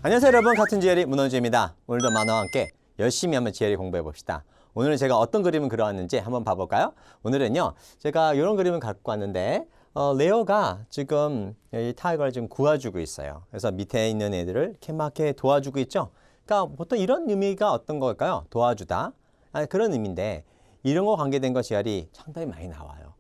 안녕하세요 여러분, 같은 GLE 문헌주입니다. 오늘도 만화와 함께 열심히 한번 GLE 공부해 봅시다. 오늘은 제가 어떤 그림을 그려왔는지 한번 봐볼까요? 오늘은요 제가 이런 그림을 갖고 왔는데 레오가 지금 이 타이거를 지금 구워주고 있어요. 그래서 밑에 있는 애들을 이렇게 도와주고 있죠. 그러니까 보통 이런 의미가 어떤 걸까요? 도와주다, 그런 의미인데 이런 거 관계된 것 GLE 상당히 많이 나와요.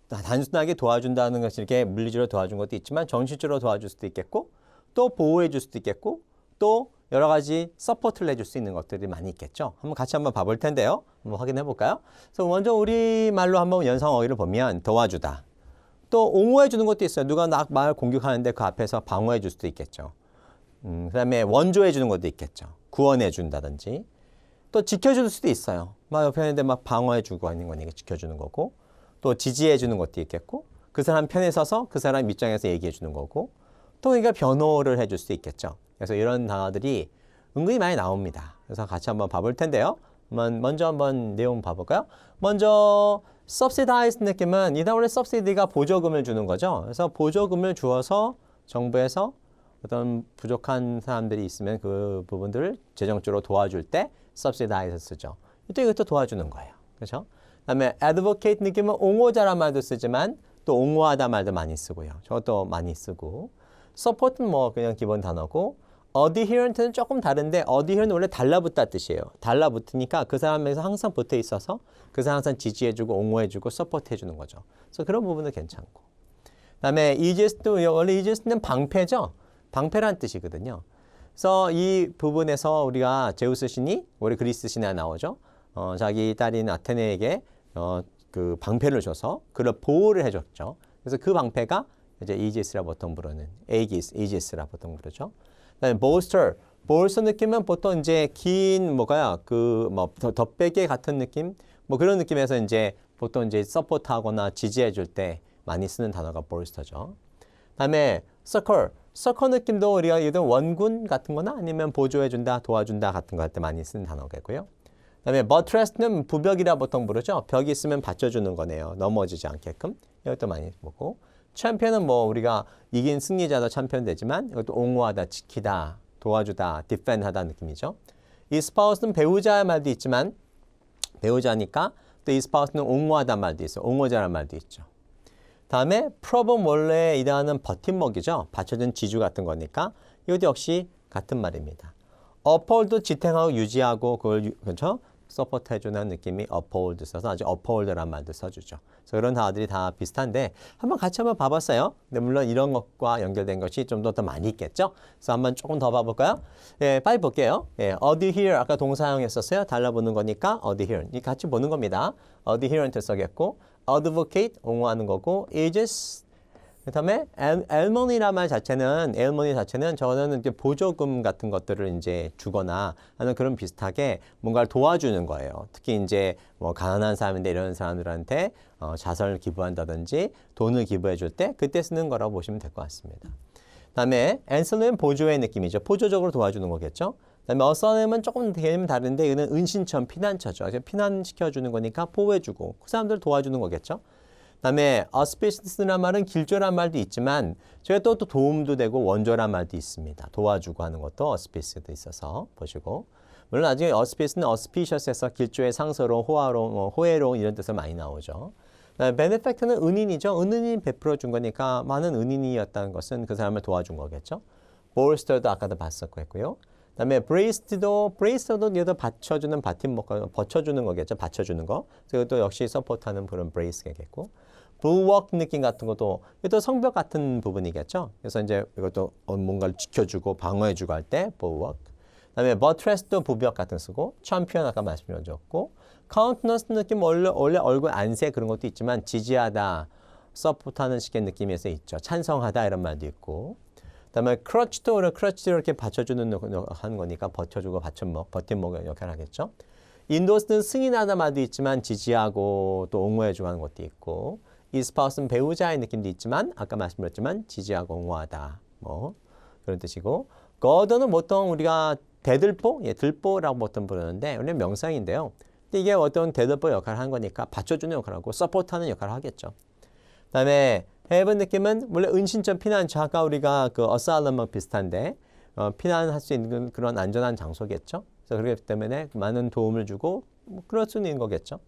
단순하게 도와준다는 것이 이렇게 물리적으로 도와준 것도 있지만 정신적으로 도와줄 수도 있겠고, 또 보호해 줄 수도 있겠고, 또 여러 가지 서포트를 해줄 수 있는 것들이 많이 있겠죠. 같이 한번 봐볼 텐데요. 한번 확인해 볼까요? 그래서 먼저 우리말로 한번 연상어휘를 보면 도와주다. 또 옹호해 주는 것도 있어요. 누가 말 공격하는데 그 앞에서 방어해 줄 수도 있겠죠. 그 다음에 원조해 주는 것도 있겠죠. 구원해 준다든지. 또 지켜줄 수도 있어요. 막 옆에 있는데 막 방어해 주고 있는 거니까 지켜주는 거고. 또 지지해 주는 것도 있겠고, 그 사람 편에 서서 그 사람 입장에서 얘기해 주는 거고, 또 그러니까 변호를 해줄 수 있겠죠. 그래서 이런 단어들이 은근히 많이 나옵니다. 그래서 같이 한번 봐볼 텐데요. 먼저 한번 내용 봐볼까요? 먼저 subsidize 느낌은 이다 원래 subsidy가 보조금을 주는 거죠. 그래서 보조금을 주어서 정부에서 어떤 부족한 사람들이 있으면 그 부분들을 재정적으로 도와줄 때 subsidize 쓰죠. 이것도 도와주는 거예요. 그렇죠? 그다음에 advocate 느낌은 옹호자란 말도 쓰지만 또 옹호하다 말도 많이 쓰고요. 저것도 많이 쓰고, support는 뭐 그냥 기본 단어고, adherent는 조금 다른데 adherent는 원래 달라붙다 뜻이에요. 달라붙으니까 그 사람에서 항상 붙어 있어서 그 사람 항상 지지해주고 옹호해주고 서포트해주는 거죠. 그래서 그런 부분은 괜찮고. 그다음에 easiest도 원래 easiest는 방패죠. 방패란 뜻이거든요. 그래서 이 부분에서 우리가 제우스 신이 우리 그리스 신에 나오죠. 자기 딸인 아테네에게 그 방패를 줘서 그를 보호를 해줬죠. 그래서 그 방패가 이제 이지스라 보통 부르는 이지스라 보통 부르죠. 그다음에 bolster 느낌은 보통 이제 긴 뭐가요? 그 뭐 덧베개 같은 느낌, 뭐 그런 느낌에서 이제 보통 이제 서포트하거나 지지해줄 때 많이 쓰는 단어가 bolster죠. 그다음에 succor 느낌도 우리가 예를 원군 같은거나 아니면 보조해준다, 도와준다 같은 거 할 때 많이 쓰는 단어겠고요. 그다음에 buttress는 부벽이라 보통 부르죠. 벽이 있으면 받쳐주는 거네요. 넘어지지 않게끔. 이것도 많이 보고. 챔피언은 뭐 우리가 이긴 승리자도 챔피언 되지만 이것도 옹호하다, 지키다, 도와주다, 디펜하다 느낌이죠. 이 spouse는 배우자의 말도 있지만 배우자니까 또 이 spouse는 옹호하다 말도 있어요. 옹호자란 말도 있죠. 다음에 prob은 원래 이 단어는 버팀목이죠. 받쳐준 지주 같은 거니까 이것도 역시 같은 말입니다. uphold도 지탱하고 유지하고 그걸 그렇죠? 서포트 해주는 느낌이 uphold 써서 아주 uphold란 말도 써주죠. 그래서 이런 단어들이 다 비슷한데 한번 같이 한번 봐봤어요. 근데 물론 이런 것과 연결된 것이 좀 더 많이 있겠죠. 그래서 한번 조금 더 봐볼까요? 예, 빨리 볼게요. 예, adhere 아까 동사형했었어요. 달라붙는 거니까 adhere 이 같이 보는 겁니다. adherent 써겠고, advocate 옹호하는 거고, aegis 그다음에 alimony란 말 자체는 저는 이제 보조금 같은 것들을 이제 주거나 하는 그런 비슷하게 뭔가를 도와주는 거예요. 특히 이제 뭐 가난한 사람인데 이런 사람들한테 자선을 기부한다든지 돈을 기부해 줄 때 그때 쓰는 거라고 보시면 될 것 같습니다. 그다음에 ancillary 보조의 느낌이죠. 보조적으로 도와주는 거겠죠. 그다음에 asylum은 조금 개념이 다른데 이거는 은신처, 피난처죠. 피난시켜 주는 거니까 보호해주고 그 사람들을 도와주는 거겠죠. 그다음에 auspicious란 말은 길조란 말도 있지만 저희가 또 도움도 되고 원조란 말도 있습니다. 도와주고 하는 것도 auspicio도 있어서 보시고, 물론 나중에 auspicious는 auspicious에서 길조의 상서로 호혜로 이런 뜻으로 많이 나오죠. benefactor는 은인이죠. 은인이 베풀어 준 거니까 많은 은인이었다는 것은 그 사람을 도와준 거겠죠. bolster도 아까도 봤었고 했고요. 그다음에 braced도 얘도 받쳐주는 버텨주는 거겠죠. 받쳐주는 거. 그리고 또 역시 서포트하는 그런 brace겠고. bulwark 느낌 같은 것도 이것도 성벽 같은 부분이겠죠. 그래서 이제 이것도 뭔가를 지켜주고 방어해주고 할 때 bulwark. 그다음에 buttress도 부벽 같은 쓰고, champion 아까 말씀드렸고, countenance 느낌 원래 얼굴 안새 그런 것도 있지만 지지하다, 서포트하는 식의 느낌에서 있죠. 찬성하다 이런 말도 있고. 그다음에 crutch도 이렇게 받쳐주는 하는 거니까 버텨주고 버팀목 역할을 하겠죠. endorse는 승인하다 말도 있지만 지지하고 또 옹호해주고 하는 것도 있고, 이 spouse는 배우자의 느낌도 있지만 아까 말씀드렸지만 지지하고 옹호하다 뭐 그런 뜻이고, god는 보통 우리가 대들보, 들보라고 보통 부르는데 원래 명사인데요. 근데 이게 어떤 대들보 역할을 하는 거니까 받쳐주는 역할을 하고 서포트하는 역할을 하겠죠. 그다음에 heaven 느낌은 원래 은신처 피난처 아까 우리가 그 asylum하고 비슷한데 피난할 수 있는 그런 안전한 장소겠죠. 그래서 그렇기 때문에 많은 도움을 주고 뭐 그럴 수는 있는 거겠죠.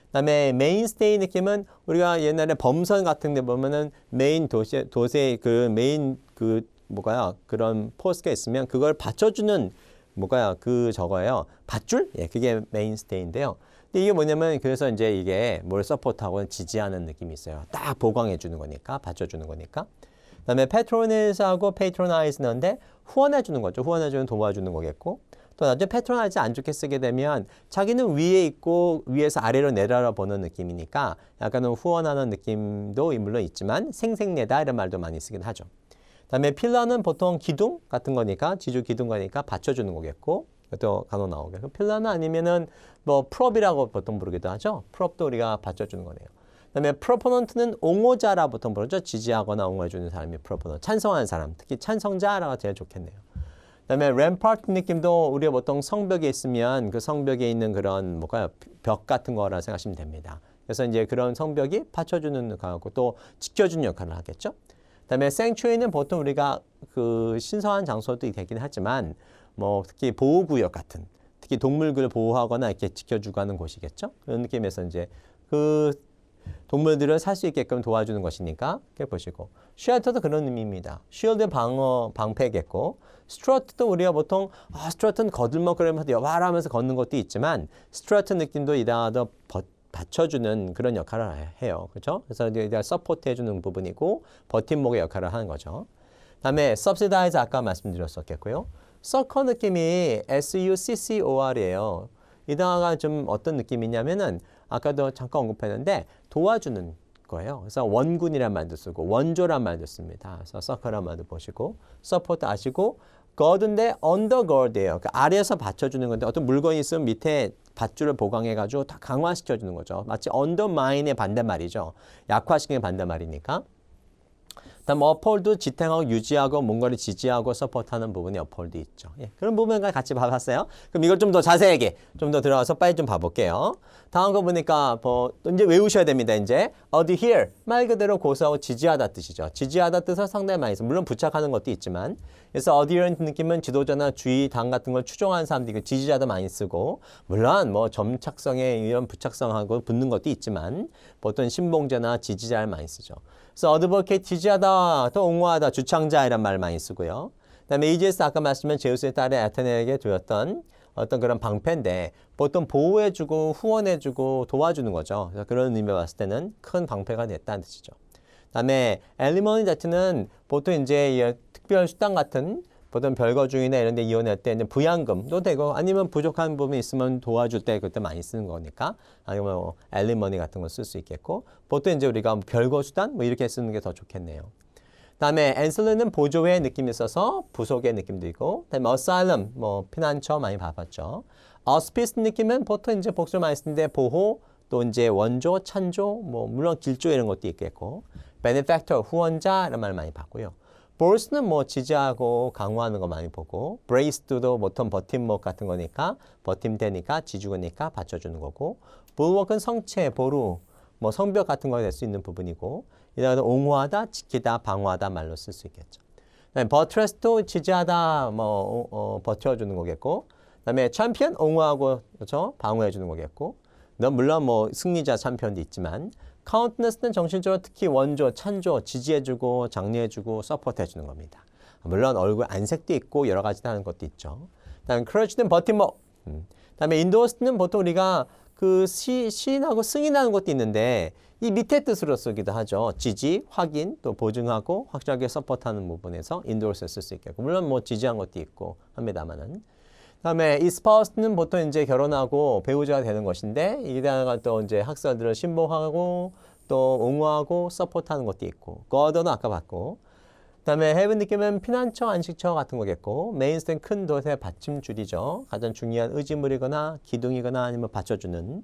그다음에 메인스테이 느낌은 우리가 옛날에 범선 같은 데 보면은 메인 도시의 그 메인 그 뭐가요? 그런 포스가 있으면 그걸 받쳐주는 뭐가요? 그 저거예요. 밧줄? 예, 그게 메인스테이인데요. 근데 이게 뭐냐면 그래서 이제 이게 뭘 서포트하고 지지하는 느낌이 있어요. 딱 보강해 주는 거니까, 받쳐주는 거니까. 그다음에 패트로니즈하고 페이트로나이즈는데 후원해 주는 거죠. 후원해 주는 도와주는 거겠고. 또 나중에 패트로나이즈 안 좋게 쓰게 되면 자기는 위에 있고 위에서 아래로 내려다보는 느낌이니까 약간은 후원하는 느낌도 물론 있지만 생색내다 이런 말도 많이 쓰긴 하죠. 그다음에 필러는 보통 기둥 같은 거니까 지주 기둥 거니까 받쳐주는 거겠고 또 간혹 나오겠고 필러는 아니면은 뭐 프롭이라고 보통 부르기도 하죠. 프롭도 우리가 받쳐주는 거네요. 그다음에 프로포넌트는 옹호자라 보통 부르죠. 지지하거나 옹호해주는 사람이 프로포넌트, 찬성하는 사람, 특히 찬성자라고 제일 좋겠네요. 그다음에 램파트 느낌도 우리가 보통 성벽에 있으면 그 성벽에 있는 그런 뭐가요 벽 같은 거라 생각하시면 됩니다. 그래서 이제 그런 성벽이 받쳐주는 역할하고 또 지켜주는 역할을 하겠죠. 그다음에 생츄에이는 보통 우리가 그 신성한 장소도 되긴 하지만 뭐 특히 보호구역 같은 특히 동물들 보호하거나 이렇게 지켜주고 하는 곳이겠죠. 그런 느낌에서 이제 그 동물들을 살 수 있게끔 도와주는 것이니까 이렇게 보시고 쉘터도 그런 의미입니다. 쉴드 방어 방패겠고 스트러트도 우리가 보통 스트러트는 거들먹거리면서 여와라면서 걷는 것도 있지만 스트러트 느낌도 이다가 받쳐주는 그런 역할을 해요. 그렇죠? 그래서 이제 서포트 해주는 부분이고 버팀목의 역할을 하는 거죠. 그다음에 subsidize 아까 말씀드렸었겠고요. 서커 느낌이 SUCCOR이에요. 이다가 좀 어떤 느낌이냐면은 아까도 잠깐 언급했는데 도와주는 거예요. 그래서 원군이란 말도 쓰고 원조란 말도 씁니다. 그래서 서커란 말도 보시고 서포트 아시고 거드인데 언더거드예요. 그러니까 아래에서 받쳐주는 건데 어떤 물건이 있으면 밑에 밧줄을 보강해가지고 다 강화시켜주는 거죠. 마치 언더마인의 반대말이죠. 약화시키는 반대말이니까. 다음 uphold도 지탱하고 유지하고 뭔가를 지지하고 서포트하는 부분이 uphold 있죠. 예, 그런 부분과 같이 봐봤어요. 그럼 이걸 좀 더 자세하게 좀 더 들어가서 빨리 좀 봐볼게요. 다음 거 보니까 뭐 이제 외우셔야 됩니다. 이제 adhere 말 그대로 고수하고 지지하다 뜻이죠. 지지하다 뜻을 상당히 많이 써요. 물론 부착하는 것도 있지만 그래서 adherent 느낌은 지도자나 주의 당 같은 걸 추종하는 사람들이 지지자도 많이 쓰고 물론 뭐 점착성에 이런 부착성하고 붙는 것도 있지만 보통 신봉자나 지지자를 많이 쓰죠. 그래서 advocate 지지하다, 또 옹호하다, 주창자 이란 말 많이 쓰고요. 그다음에 EGS 아까 말씀한 제우스의 딸의 아테네에게 두었던 어떤 그런 방패인데 보통 보호해주고 후원해주고 도와주는 거죠. 그래서 그런 의미로 봤을 때는 큰 방패가 됐다는 뜻이죠. 그다음에 엘리머니 자체는 보통 이제 특별 수당 같은 보통 별거 중이나 이런 데 이혼할 때 부양금도 되고 아니면 부족한 부분이 있으면 도와줄 때 그때 많이 쓰는 거니까 아니면 뭐 엘리머니 같은 거 쓸 수 있겠고 보통 이제 우리가 별거 수단 뭐 이렇게 쓰는 게 더 좋겠네요. 그다음에 앤슬러는 보조의 느낌이 있어서 부속의 느낌도 있고 그다음에 어사일럼 뭐 피난처 많이 봐봤죠. 어스피스 느낌은 보통 이제 복수를 많이 쓰는데 보호 또 이제 원조, 찬조 뭐 물론 길조 이런 것도 있겠고 베네팩터 후원자 이런 말 많이 봤고요. 볼스는 뭐 지지하고 강화하는 거 많이 보고 브레이스도 보통 버팀목 같은 거니까 버팀대니까 지주거니까 받쳐주는 거고 볼워크는 성체, 보루, 뭐 성벽 같은 거 될 수 있는 부분이고 이다가 옹호하다, 지키다, 방어하다 말로 쓸 수 있겠죠. 그다음에 버트레스도 지지하다, 뭐 버텨주는 거겠고 그다음에 챔피언 옹호하고 그렇죠? 방어해주는 거겠고 물론 뭐 승리자 챔피언도 있지만 카운트너스는 정신적으로 특히 원조, 찬조, 지지해주고 장려해주고 서포트해주는 겁니다. 물론 얼굴 안색도 있고 여러 가지 하는 것도 있죠. 그다음에 크러치는 버팀목. 그다음에 인도어스는 보통 우리가 그 시인하고 승인하는 것도 있는데 이 밑에 뜻으로 쓰기도 하죠. 지지, 확인, 또 보증하고 확실하게 서포트하는 부분에서 인도어스 쓸 수 있겠고 물론 뭐 지지한 것도 있고 합니다만은. 그다음에 이 스파우스는 보통 이제 결혼하고 배우자가 되는 것인데 이다가 또 이제 학설들을 신봉하고 또 옹호하고 서포트하는 것도 있고 거더는 아까 봤고 그다음에 헤븐 느낌은 피난처, 안식처 같은 거겠고 메인스테이는 큰 돛의 받침줄이죠. 가장 중요한 의지물이거나 기둥이거나 아니면 받쳐주는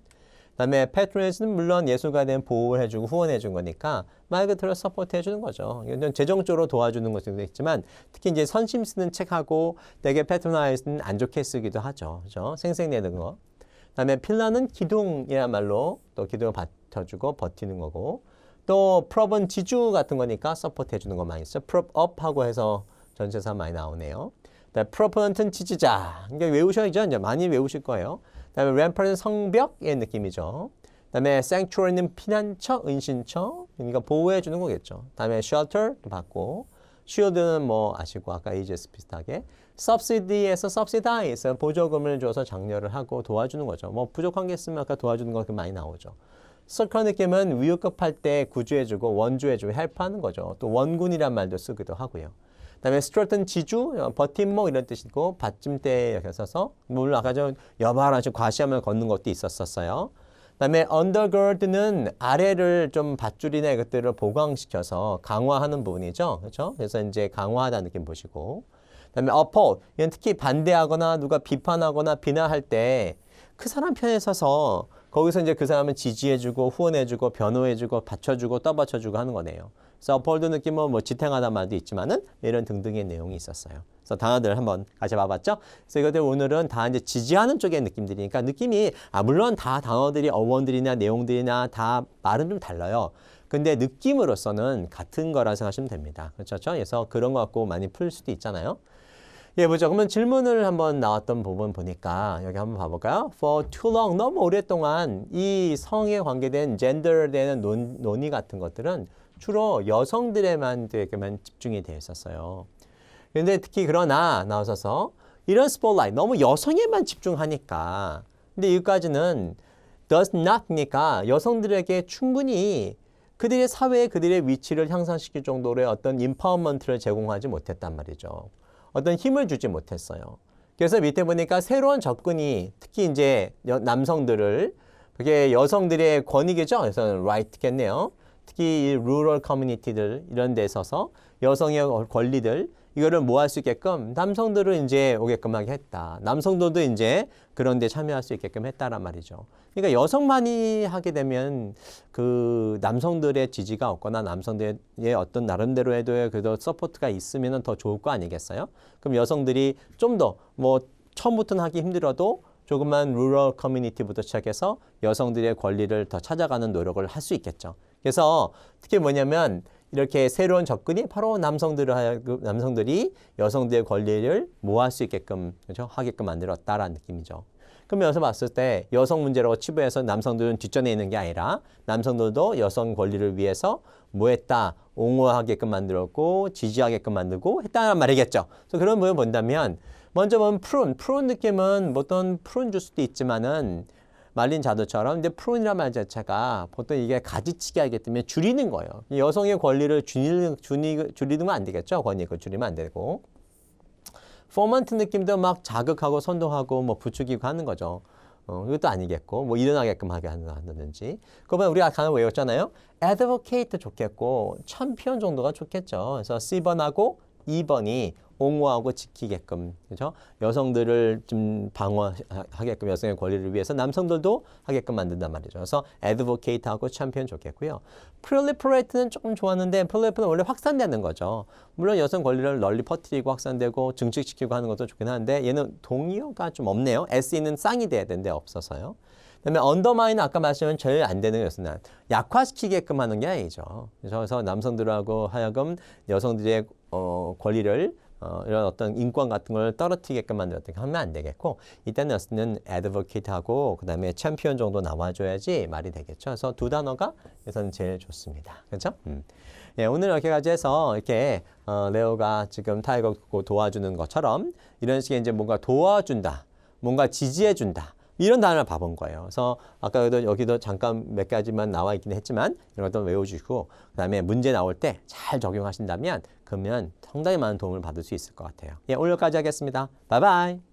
그다음에 패트로니즈는 물론 예술가에 대한 보호를 해주고 후원해주는 거니까 말 그대로 서포트해주는 거죠. 이건 재정적으로 도와주는 것도 있지만 특히 이제 선심 쓰는 책하고 되게 패트로나이즈는 안 좋게 쓰기도 하죠. 그죠? 생색내는 거. 그다음에 필라는 기둥이란 말로 또 기둥을 받쳐주고 버티는 거고 또 프롭은 지주 같은 거니까 서포트해주는 거 많이 있어요. 프롭 업하고 해서 전체사 많이 나오네요. proponent는 지지자. 그러니까 외우셔야죠. 이제 많이 외우실 거예요. 그다음에 rampart는 성벽의 느낌이죠. 그다음에 sanctuary는 피난처, 은신처. 그러니까 보호해 주는 거겠죠. 그다음에 shelter 받고, shield는 뭐 아시고 아까 aegis 비슷하게. subsidy에서 subsidize 보조금을 줘서 장려를 하고 도와주는 거죠. 뭐 부족한 게 있으면 아까 도와주는 거 많이 나오죠. succor 느낌은 위급할 때 구조해주고 원조해주고 헬프하는 거죠. 또 원군이란 말도 쓰기도 하고요. 그다음에 strengthen 지주, 버팀목 이런 뜻이고 받침대에 여기 써서 물론 아까 저 여발한 과시함을 걷는 것도 있었어요. 그다음에 undergird는 아래를 좀 밧줄이나 이것들을 보강시켜서 강화하는 부분이죠. 그렇죠? 그래서 이제 강화하다는 느낌 보시고. 그다음에 uphold, 이건 특히 반대하거나 누가 비판하거나 비난할 때 그 사람 편에 서서 거기서 이제 그 사람을 지지해주고 후원해주고 변호해주고 받쳐주고 떠받쳐주고 하는 거네요. 그래서 uphold 느낌은 뭐 지탱하다는 말도 있지만은 이런 등등의 내용이 있었어요. 그래서 단어들 한번 같이 봐봤죠. 그래서 이것들 오늘은 다 이제 지지하는 쪽의 느낌들이니까 느낌이 물론 다 단어들이 어원들이나 내용들이나 다 말은 좀 달라요. 근데 느낌으로서는 같은 거라 생각하시면 됩니다. 그렇죠? 그래서 그런 거 갖고 많이 풀 수도 있잖아요. 예, 보죠. 그러면 질문을 한번 나왔던 부분 보니까 여기 한번 봐볼까요? For too long, 너무 오랫동안 이 성에 관계된 젠더에 대한 논의 같은 것들은 주로 여성들에만 집중이 되어 있었어요. 그런데 특히 그러나 나와서 이런 스포트라이트 너무 여성에만 집중하니까 근데 여기까지는 does not니까 여성들에게 충분히 그들의 사회에 그들의 위치를 향상시킬 정도의 어떤 임파워먼트를 제공하지 못했단 말이죠. 어떤 힘을 주지 못했어요. 그래서 밑에 보니까 새로운 접근이 특히 이제 남성들을 그게 여성들의 권익이죠. 그래서 right겠네요. 특히 이 rural community들 이런 데 있어서 여성의 권리들 이거를 모할 수 있게끔 남성들을 이제 오게끔 하게 했다. 남성들도 이제 그런 데 참여할 수 있게끔 했다란 말이죠. 그러니까 여성만이 하게 되면 그 남성들의 지지가 없거나 남성들의 어떤 나름대로 해도 그래도 서포트가 있으면 더 좋을 거 아니겠어요? 그럼 여성들이 좀 더 뭐 처음부터는 하기 힘들어도 조금만 루럴 커뮤니티부터 시작해서 여성들의 권리를 더 찾아가는 노력을 할 수 있겠죠. 그래서 특히 뭐냐면 이렇게 새로운 접근이 바로 남성들이 여성들의 권리를 모할 수 있게끔 그렇죠? 하게끔 만들었다라는 느낌이죠. 그럼 여기서 봤을 때 여성 문제라고 치부해서 남성들은 뒷전에 있는 게 아니라 남성들도 여성 권리를 위해서 뭐 했다? 옹호하게끔 만들었고 지지하게끔 만들고 했다는 말이겠죠. 그래서 그런 부분을 본다면 먼저 보면 푸른 느낌은 어떤 푸른 주스도 있지만은 말린 자두처럼 근데 푸른이라는 말 자체가 보통 이게 가지치기 하기 때문에 줄이는 거예요. 여성의 권리를 줄이는 건 안 되겠죠. 권익을 줄이면 안 되고. 포먼트 느낌도 막 자극하고 선동하고 뭐 부추기고 하는 거죠. 이것도 아니겠고 뭐 일어나게끔 하게 한다든지. 그러면 우리가 하나 외웠잖아요. advocate 좋겠고 챔피언 정도가 좋겠죠. 그래서 C번하고 2번이 옹호하고 지키게끔 그렇죠? 여성들을 좀 방어하게끔 여성의 권리를 위해서 남성들도 하게끔 만든단 말이죠. 그래서 advocate하고 champion 좋겠고요. proliferate는 조금 좋았는데 proliferate는 원래 확산되는 거죠. 물론 여성 권리를 널리 퍼뜨리고 확산되고 증식시키고 하는 것도 좋긴 하는데 얘는 동의어가 좀 없네요. SE는 쌍이 돼야 되는데 없어서요. 그다음에 undermine은 아까 말씀은 제일 안 되는 것은 약화시키게끔 하는 게 아니죠. 그래서 남성들하고 하여금 여성들의 권리를 이런 어떤 인권 같은 걸 떨어뜨리게끔 만들었던 하면 안 되겠고 이때는 advocate하고 그 다음에 챔피언 정도 나와줘야지 말이 되겠죠. 그래서 두 단어가 우선 제일 좋습니다. 그렇죠? 예, 오늘 이렇게까지 해서 이렇게 레오가 지금 타이거 도와주는 것처럼 이런 식의 이제 뭔가 도와준다, 뭔가 지지해준다. 이런 단어를 봐본 거예요. 그래서 아까 여기도 잠깐 몇 가지만 나와 있긴 했지만 이런 것도 외워주시고 그다음에 문제 나올 때 잘 적용하신다면 그러면 상당히 많은 도움을 받을 수 있을 것 같아요. 예, 오늘 여기까지 하겠습니다. 바이바이.